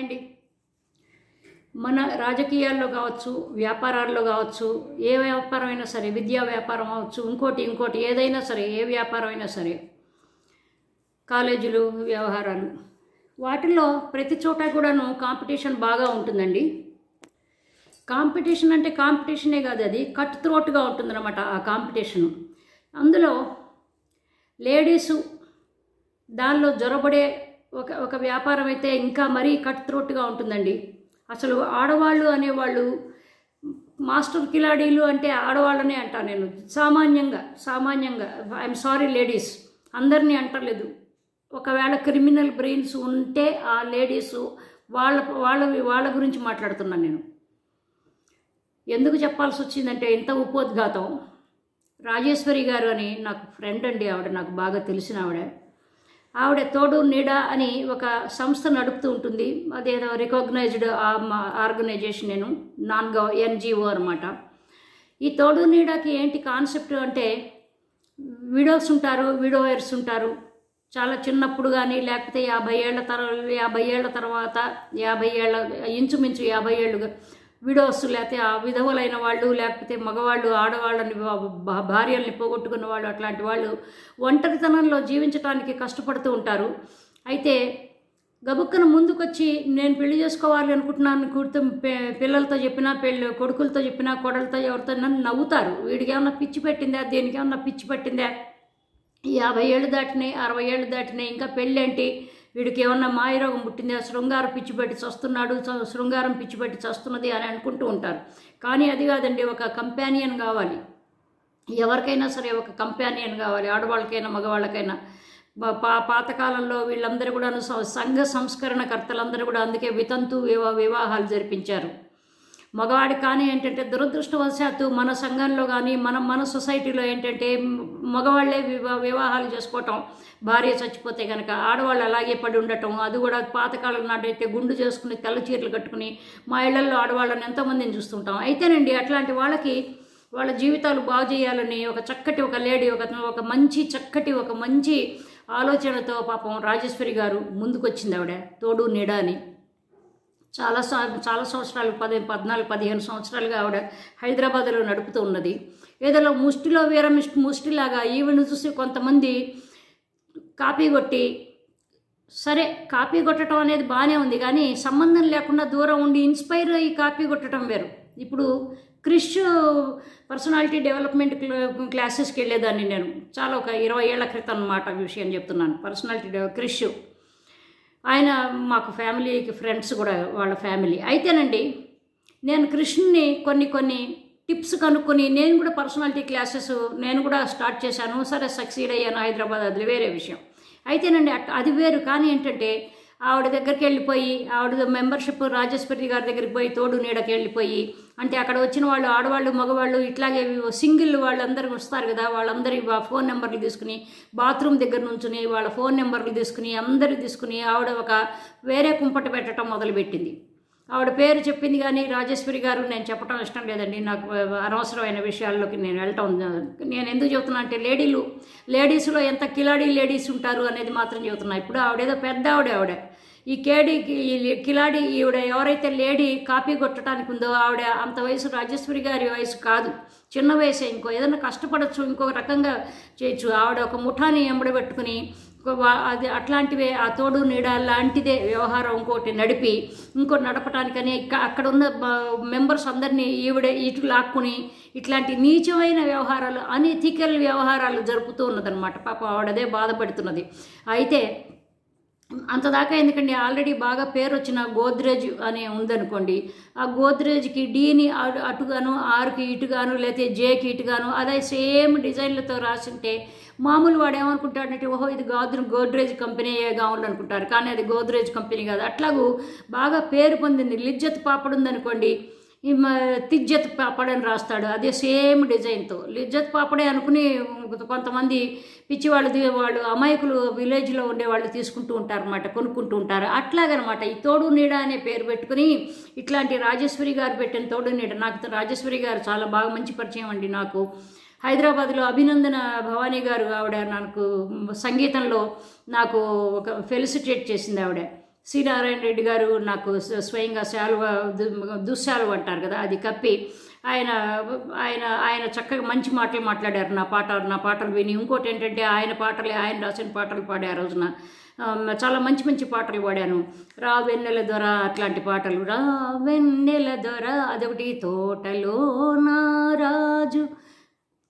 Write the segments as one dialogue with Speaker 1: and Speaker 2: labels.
Speaker 1: అండి. మన రాజకీయాల్లో కావచ్చు, వ్యాపారాల్లో కావచ్చు, ఏ వ్యాపారం అయినా సరే, విద్యా వ్యాపారం అవచ్చు, ఇంకోటి ఏదైనా సరే, ఏ వ్యాపారం అయినా సరే, కాలేజీలు, వ్యవహారాలు, వాటిల్లో ప్రతి చోట కూడాను కాంపిటీషన్ బాగా ఉంటుందండి. కాంపిటీషన్ అంటే కాంపిటీషనే కాదు, అది కట్ త్రోట్గా ఉంటుందన్నమాట ఆ కాంపిటీషను. అందులో లేడీసు దానిలో జొరబడే ఒక వ్యాపారం అయితే ఇంకా మరీ కట్ త్రోట్గా ఉంటుందండి. అసలు ఆడవాళ్ళు అనేవాళ్ళు మాస్టర్ కిలాడీలు అంటే ఆడవాళ్ళనే అంటాను నేను. సామాన్యంగా ఐఎమ్ సారీ లేడీస్, అందరినీ అంటలేదు. ఒకవేళ క్రిమినల్ బ్రెయిన్స్ ఉంటే ఆ లేడీసు వాళ్ళ గురించి మాట్లాడుతున్నాను నేను. ఎందుకు చెప్పాల్సి వచ్చిందంటే ఇంత ఉపోద్ఘాతం. రాజేశ్వరి గారు అని నాకు ఫ్రెండ్ అండి, ఆవిడ నాకు బాగా తెలిసిన ఆవిడ తోడు నీడ అని ఒక సంస్థ నడుపుతూ ఉంటుంది. అదేదో రికగ్నైజ్డ్ ఆర్గనైజేషన్, నేను ఎన్జిఓ అనమాట. ఈ తోడు నీడకి ఏంటి కాన్సెప్ట్ అంటే, విడోయర్స్ ఉంటారు చాలా చిన్నప్పుడు కానీ, లేకపోతే 50 ఏళ్ల తర్వాత ఇంచుమించు 50 ఏళ్ళు విడోస్, లేకపోతే ఆ విధవులైన వాళ్ళు, లేకపోతే మగవాళ్ళు ఆడవాళ్ళని భార్యల్ని పోగొట్టుకున్న వాళ్ళు, అట్లాంటి వాళ్ళు ఒంటరితనంలో జీవించడానికి కష్టపడుతూ ఉంటారు. అయితే గబుక్కన ముందుకొచ్చి నేను పెళ్లి చేసుకోవాలి అనుకుంటున్నాను, పిల్లలతో చెప్పినా, కొడుకులతో చెప్పినా, కోడలతో ఎవరితో నవ్వుతారు. వీడికి ఏమన్నా పిచ్చి పెట్టిందా, దేనికి ఏమన్నా పిచ్చి పట్టిందా, 50 ఏళ్ళు దాటినాయి, 60 ఏళ్ళు దాటినాయి, ఇంకా పెళ్ళేంటి, వీడికి ఏమన్నా మాయరోగం పుట్టిందా, శృంగారం పిచ్చి పెట్టి చస్తున్నది అని అనుకుంటూ ఉంటారు. కానీ అది కాదండి, ఒక కంపానియన్ కావాలి. ఎవరికైనా సరే ఒక కంపానియన్ కావాలి, ఆడవాళ్ళకైనా మగవాళ్ళకైనా. పాతకాలంలో వీళ్ళందరూ కూడా సంఘ సంస్కరణకర్తలందరూ కూడా అందుకే వితంతు వివాహాలు జరిపించారు. మగవాడికి కానీ ఏంటంటే దురదృష్టవశాత్తు మన సంఘంలో కానీ మన సొసైటీలో ఏంటంటే మగవాళ్లే వివాహాలు చేసుకోవటం, భార్య చచ్చిపోతే కనుక ఆడవాళ్ళు అలాగే పడి ఉండటం. అది కూడా పాతకాలం నాటైతే గుండు చేసుకుని తెల్ల చీరలు కట్టుకుని మా ఇళ్లలో ఆడవాళ్ళని ఎంతోమందిని చూస్తుంటాం. అయితేనండి అట్లాంటి వాళ్ళకి వాళ్ళ జీవితాలు బాగు చేయాలని ఒక లేడీ ఒక మంచి ఆలోచనతో పాపం రాజేశ్వరి గారు ముందుకొచ్చింది. ఆవిడ తోడు నీడ అని చాలా సంవత్సరాలు 14-15 సంవత్సరాలుగా ఆవిడ హైదరాబాద్లో నడుపుతూ ఉన్నది. ఏదో ముష్టిలో ముష్టిలాగా ఈవెన్ చూసి కొంతమంది కాపీ కొట్టి, సరే కాపీ కొట్టడం అనేది బాగానే ఉంది, కానీ సంబంధం లేకుండా దూరం ఉండి ఇన్స్పైర్ అయ్యి కాపీ కొట్టడం వేరు. ఇప్పుడు క్రిష్ పర్సనాలిటీ డెవలప్మెంట్ క్లాసెస్కి వెళ్ళేదాన్ని నేను, చాలా ఒక 20 ఏళ్ల క్రితం అన్నమాట విషయం చెప్తున్నాను. క్రిష్ ఆయన మాకు ఫ్యామిలీకి ఫ్రెండ్స్ కూడా, వాళ్ళ ఫ్యామిలీ. అయితేనండి నేను కృష్ణని కొన్ని టిప్స్ కనుక్కొని నేను కూడా పర్సనాలిటీ క్లాసెస్ నేను కూడా స్టార్ట్ చేశాను. సరే సక్సీడ్ అయ్యాను హైదరాబాద్, అది వేరే విషయం. అయితేనండి అది వేరు. కానీ ఏంటంటే ఆవిడ దగ్గరికి వెళ్ళిపోయి, ఆవిడ మెంబర్షిప్ రాజేశ్వరి గారి దగ్గరికి పోయి తోడు నీడకి వెళ్ళిపోయి, అంటే అక్కడ వచ్చిన వాళ్ళు ఆడవాళ్ళు మగవాళ్ళు ఇట్లాగే సింగిల్ వాళ్ళందరూ వస్తారు కదా, వాళ్ళందరి ఫోన్ నెంబర్లు తీసుకుని బాత్రూమ్ దగ్గర నుంచుని వాళ్ళ ఫోన్ నెంబర్లు తీసుకుని ఆవిడ ఒక వేరే కుంపట పెట్టడం మొదలుపెట్టింది. ఆవిడ పేరు చెప్పింది కానీ రాజేశ్వరి గారు నేను చెప్పడం ఇష్టం లేదండి, నాకు అనవసరమైన విషయాల్లోకి నేను వెళ్ళటం. నేను ఎందుకు చెబుతున్నా అంటే లేడీస్లో ఎంత కిలాడీ లేడీస్ ఉంటారు అనేది మాత్రం చెబుతున్నా. ఇప్పుడు ఆవిడేదో పెద్ద ఆవిడ ఈ కిలాడీ ఈవిడ ఎవరైతే లేడీ కాపీ కొట్టడానికి ఉందో ఆవిడ అంత వయసు రాజేశ్వరి గారి వయసు కాదు, చిన్న వయసే. ఏదైనా కష్టపడచ్చు, ఇంకొక రకంగా చేయొచ్చు. ఆవిడ ఒక ముఠాని ఎంబడబెట్టుకుని అది అట్లాంటివే ఆ తోడు నీడ లాంటిదే వ్యవహారం ఇంకోటి నడపటానికని అక్కడ ఉన్న మెంబర్స్ అందరినీ ఇటు లాక్కుని ఇట్లాంటి నీచమైన వ్యవహారాలు, అనెథికల్ వ్యవహారాలు జరుపుతూ ఉన్నదన్నమాట. పాపం ఆవిడదే బాధపడుతున్నది. అయితే అంతదాకా ఎందుకండి, ఆల్రెడీ బాగా పేరు వచ్చిన గోద్రేజ్ అని ఉందనుకోండి, ఆ గోద్రేజ్కి డీని అటుగాను, ఆర్కి ఇటుగాను, లేకపోతే జేకి ఇటుగాను అదే సేమ్ డిజైన్లతో రాసింటే మామూలు వాడు ఏమనుకుంటాడంటే ఓహో ఇది గోద్రేజ్ కంపెనీయే కావాలనుకుంటారు. కానీ అది గోద్రేజ్ కంపెనీ కాదు. అట్లాగూ బాగా పేరు పొందింది లిజ్జత్ పాపడ్ ఉందనుకోండి, తిజ్జత్ పాపడ్ అని రాస్తాడు, అదే సేమ్ డిజైన్తో లిజ్జత్ పాపడే అనుకుని కొంతమంది వాళ్ళు అమాయకులు విలేజ్లో ఉండేవాళ్ళు తీసుకుంటూ ఉంటారు అన్నమాట, కొనుక్కుంటూ ఉంటారు. అట్లాగనమాట ఈ తోడు నీడ అనే పేరు పెట్టుకుని ఇట్లాంటి రాజేశ్వరి గారు పెట్టిన తోడు నీడ. నాకు రాజేశ్వరి గారు చాలా బాగా మంచి పరిచయం అండి. నాకు హైదరాబాద్లో అభినందన భవానీ గారు, ఆవిడ నాకు సంగీతంలో నాకు ఒక ఫెలిసిటేట్ చేసింది. ఆవిడ సి నారాయణ రెడ్డి గారు నాకు స్వయంగా శాలువ దుశ్శాలువ అంటారు కదా, అది కప్పి ఆయన ఆయన ఆయన చక్కగా మంచి మాటలు మాట్లాడారు నా పాటలు విని. ఇంకోటి ఏంటంటే ఆయన పాటలే, ఆయన రాసిన పాటలు పాడే ఆ రోజున చాలా మంచి మంచి పాటలు పాడాను. రా వెన్నెల దొర అట్లాంటి పాటలు, రా వెన్నెల దొర అదొకటి, తోటలో నా రాజు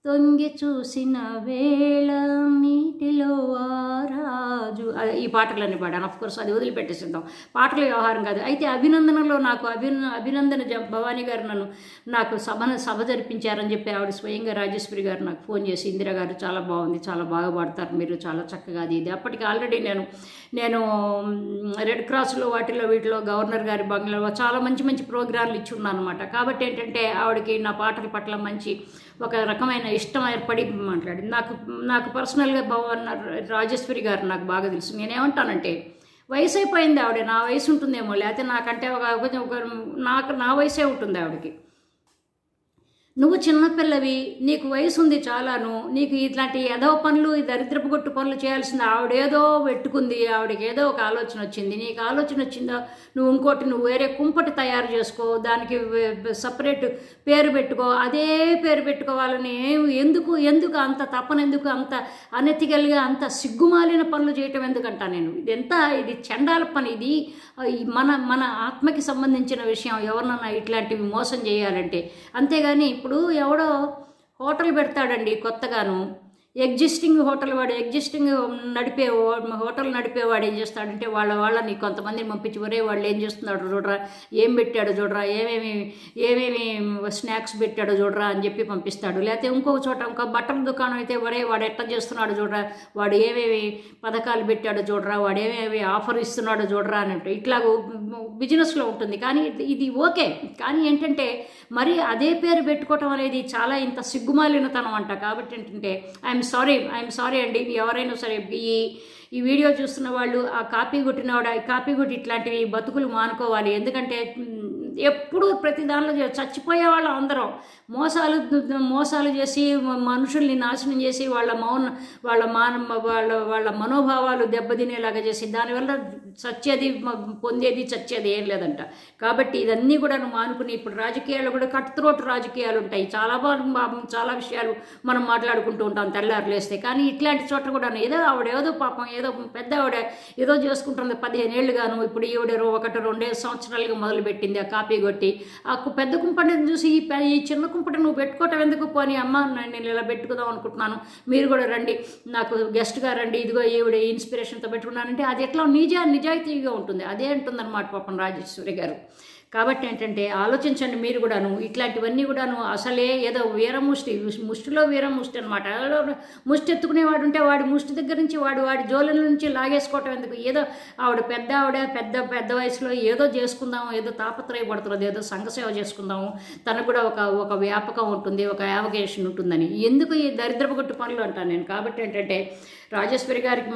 Speaker 1: తొంగి చూసిన వేళ నీటిలో ఆ రాజు, ఈ పాటలన్నీ పాడాను. కోర్స్ అది వదిలిపెట్టేసిద్దాం, పాటల వ్యవహారం కాదు. అయితే అభినందనలో నాకు అభినందన భవానీ గారు నాకు సభ జరిపించారని చెప్పి ఆవిడ స్వయంగా రాజేశ్వరి గారు నాకు ఫోన్ చేసి, ఇందిరా గారు చాలా బాగుంది, చాలా బాగా పాడతారు మీరు, చాలా చక్కగా అది ఇది. అప్పటికి ఆల్రెడీ నేను రెడ్ క్రాస్లో వాటిలో వీటిలో గవర్నర్ గారి బంగ్లాలో చాలా మంచి మంచి ప్రోగ్రాంలు ఇచ్చి ఉన్నాను అనమాట. కాబట్టి ఏంటంటే ఆవిడకి నా పాటల పట్ల మంచి ఒక రకమైన ఇష్టం ఏర్పడి మాట్లాడింది. నాకు పర్సనల్గా రాజేశ్వరి గారు నాకు బాగా తెలుసు. నేనేమంటానంటే వయసు అయిపోయింది ఆవిడ, నా వయసు ఉంటుందేమో, లేకపోతే నాకంటే నా వయసే ఉంటుంది ఆవిడకి. నువ్వు చిన్నపిల్లవి, నీకు వయసు ఉంది చాలాను, నీకు ఇట్లాంటి ఎదవ పనులు, ఈ దరిద్రపు గొట్టు పనులు చేయాల్సింది. ఆవిడేదో పెట్టుకుంది, ఆవిడకి ఏదో ఒక ఆలోచన వచ్చింది. నీకు ఆలోచన వచ్చిందో నువ్వు వేరే కుంపటి తయారు చేసుకో, దానికి సపరేట్ పేరు పెట్టుకో, అదే పేరు పెట్టుకోవాలని ఎందుకు అంత తపన, ఎందుకు అంత అనెతికల్గా అంత సిగ్గుమాలిన పనులు చేయటం ఎందుకంటా నేను. ఇది చండాల పని, ఇది మన ఆత్మకి సంబంధించిన విషయం. ఎవరినన్నా ఇట్లాంటివి మోసం చేయాలంటే. అంతేగాని ఇప్పుడు ఎవడో హోటల్ పెడతాడండి కొత్తగాను, ఎగ్జిస్టింగ్ హోటల్ నడిపేవాడు ఏం చేస్తాడంటే వాళ్ళని కొంతమందిని పంపించి, ఒరే వాళ్ళు ఏం చేస్తున్నాడు చూడరా, ఏం పెట్టాడు చూడరా, ఏమేమి స్నాక్స్ పెట్టాడో చూడరా అని చెప్పి పంపిస్తాడు. లేకపోతే ఇంకో బట్టల దుకాణం అయితే, ఒరే వాడు ఎట్లా చేస్తున్నాడు చూడరా, వాడు ఏమేమి పథకాలు పెట్టాడో చూడరా, వాడు ఏమేమి ఆఫర్ ఇస్తున్నాడో చూడరా అని ఇట్లా బిజినెస్లో ఉంటుంది. కానీ ఇది ఓకే, కానీ ఏంటంటే మరి అదే పేరు పెట్టుకోవటం అనేది చాలా ఇంత సిగ్గుమాలినతనం అంట. కాబట్టి ఏంటంటే ఐఎమ్ సారీ అండి. ఎవరైనా సరే ఈ వీడియో చూస్తున్న వాళ్ళు ఆ కాపీ కొట్టి ఇట్లాంటివి బతుకులు మానుకోవాలి. ఎందుకంటే ఎప్పుడు ప్రతి దానిలో చచ్చిపోయే వాళ్ళం అందరం మోసాలు చేసి మనుషుల్ని నాశనం చేసి వాళ్ళ మనోభావాలు దెబ్బతినేలాగా చేసి దానివల్ల పొందేది చచ్చేది ఏం లేదంట. కాబట్టి ఇదన్నీ కూడా మానుకుని, ఇప్పుడు రాజకీయాలు కూడా కట్ త్రోట్ రాజకీయాలు ఉంటాయి. చాలా విషయాలు మనం మాట్లాడుకుంటూ ఉంటాం తెల్లారు లేస్తే. కానీ ఇట్లాంటి చోట కూడా ఏదో పాపం ఏదో పెద్ద ఆవిడ ఏదో చేసుకుంటుంది 15 ఏళ్ళుగాను. ఇప్పుడు ఈవిడ 1-2 సంవత్సరాలుగా మొదలుపెట్టింది ఆ కాపీ కొట్టి. ఆ పెద్ద కుంపటిని చూసి ఈ చిన్న కుంపటి నువ్వు పెట్టుకోవటం ఎందుకు, పోనీ అమ్మ నేను ఇలా పెట్టుకుందాం అనుకుంటున్నాను, మీరు కూడా రండి, నాకు గెస్ట్గా రండి, ఇదిగో ఈవిడ ఇన్స్పిరేషన్తో పెట్టుకున్నానంటే అది ఎట్లా నిజాయితీగా ఉంటుంది. అదే అంటుందన్నమాట పాపం రాజేశ్వరి గారు. కాబట్టి ఏంటంటే ఆలోచించండి మీరు కూడాను. ఇట్లాంటివన్నీ కూడాను అసలే ఏదో ముష్టిలో వీరముష్టి అనమాట. ముష్టి ఎత్తుకునేవాడు ఉంటే వాడి ముష్టి దగ్గర నుంచి వాడి జోలెల నుంచి లాగేసుకోవటం ఎందుకు. ఏదో పెద్ద వయసులో ఏదో చేసుకుందాము, ఏదో తాపత్రయపడుతున్నది, ఏదో సంఘసేవ చేసుకుందాము, తనకు కూడా ఒక వ్యాపకం ఉంటుంది, ఒక యావగేషన్ ఉంటుందని. ఎందుకు ఈ దరిద్రపు గొట్టు పనులు అంటాను నేను. కాబట్టి ఏంటంటే రాజేశ్వరి గారికి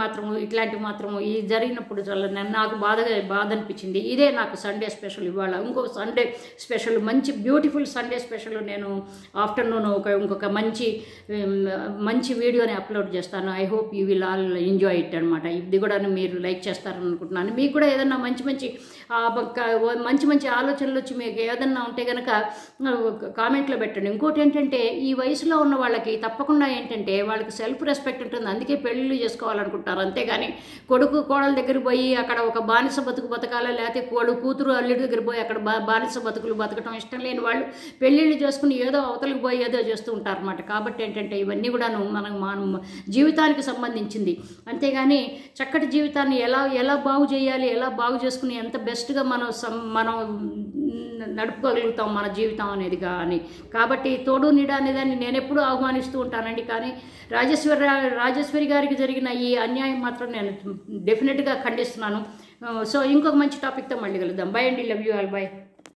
Speaker 1: ఇట్లాంటివి ఈ జరిగినప్పుడు చాలా నాకు బాధ అనిపించింది. ఇదే నాకు సండే స్పెషల్. ఇవాళ ఇంకో సండే స్పెషల్, మంచి బ్యూటిఫుల్ సండే స్పెషల్ నేను ఆఫ్టర్నూన్ ఇంకొక మంచి వీడియోని అప్లోడ్ చేస్తాను. I hope you will all enjoy it అనమాట. ఇది కూడా మీరు లైక్ చేస్తారని అనుకుంటున్నాను. మీకు కూడా ఏదన్నా మంచి ఆలోచనలు వచ్చి మీకు ఏదన్నా ఉంటే కనుక కామెంట్లో పెట్టండి. ఇంకోటి ఏంటంటే ఈ వయసులో ఉన్న వాళ్ళకి తప్పకుండా ఏంటంటే వాళ్ళకి సెల్ఫ్ రెస్పెక్ట్ ఉంటుంది. అందుకే పెళ్ళిళ్ళు చేసుకోవాలనుకుంటారు. అంతేగాని కొడుకు కోడల దగ్గర పోయి అక్కడ ఒక బానిస బతుకు బతకాల, లేకపోతే కూతురు అల్లుడి దగ్గర పోయి అక్కడ బానిస బతుకులు బతకడం ఇష్టం లేని వాళ్ళు పెళ్ళిళ్ళు చేసుకుని ఏదో అవతలకు పోయి ఏదో చేస్తూ ఉంటారు అన్నమాట. కాబట్టి ఏంటంటే ఇవన్నీ కూడాను మన జీవితానికి సంబంధించింది. అంతేగాని చక్కటి జీవితాన్ని ఎలా బాగు చేయాలి, ఎలా బాగు చేసుకుని ఎంత బెస్ట్గా మనం నడుపుకోగలుగుతాం మన జీవితం అనేది కానీ. కాబట్టి తోడు నీడ అనేదాన్ని నేను ఎప్పుడూ ఆహ్వానిస్తూ ఉంటానండి. కానీ రాజేశ్వరి గారికి జరిగిన ఈ అన్యాయం మాత్రం నేను డెఫినెట్గా ఖండిస్తున్నాను. సో ఇంకొక మంచి టాపిక్తో మళ్ళీ కలుద్దాం. బై అండి, లవ్ యూ ఆల్, బై.